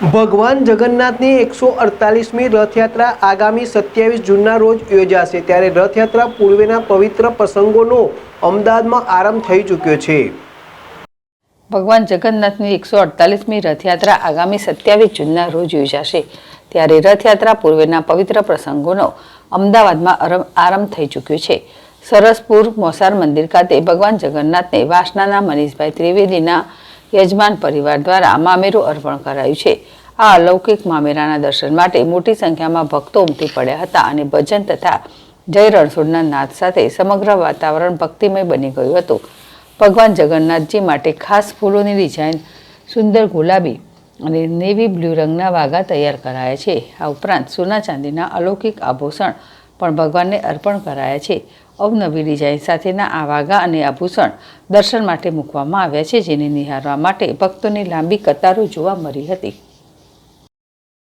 ભગવાન જગન્નાથની 148મી રથયાત્રા આગામી 27 જૂનના રોજ યોજાશે। ત્યારે રથયાત્રા પૂર્વેના પવિત્ર પ્રસંગોનો અમદાવાદમાં આરંભ થઈ ચૂક્યો છે। ભગવાન જગન્નાથની 148મી રથયાત્રા આગામી 27 જૂનના રોજ યોજાશે। ત્યારે રથયાત્રા પૂર્વેના પવિત્ર પ્રસંગોનો અમદાવાદમાં આરંભ થઈ ચૂક્યો છે। સરસપુર મોસાળ મંદિર ખાતે ભગવાન જગન્નાથને વાસણાના મનીષભાઈ ત્રિવેદીના યજમાન પરિવાર દ્વારા મામેરું અર્પણ કરાયું છે। આ અલૌકિક મામેરાના દર્શન માટે મોટી સંખ્યામાં ભક્તો ઉમટી પડ્યા હતા અને ભજન તથા જય રણછોડના નાદ સાથે સમગ્ર વાતાવરણ ભક્તિમય બની ગયું હતું। ભગવાન જગન્નાથજી માટે ખાસ ફૂલોની ડિઝાઇન સુંદર ગુલાબી અને નેવી બ્લુ રંગના વાઘા તૈયાર કરાયા છે। આ ઉપરાંત સોના ચાંદીના અલૌકિક આભૂષણ પણ ભગવાનને અર્પણ કરાયા છે। અવનવી ડિઝાઇન સાથેના આ વાઘા અને આભૂષણ દર્શન માટે મૂકવામાં આવ્યા છે, જેને નિહાળવા માટે ભક્તોની લાંબી કતારો જોવા મળી હતી।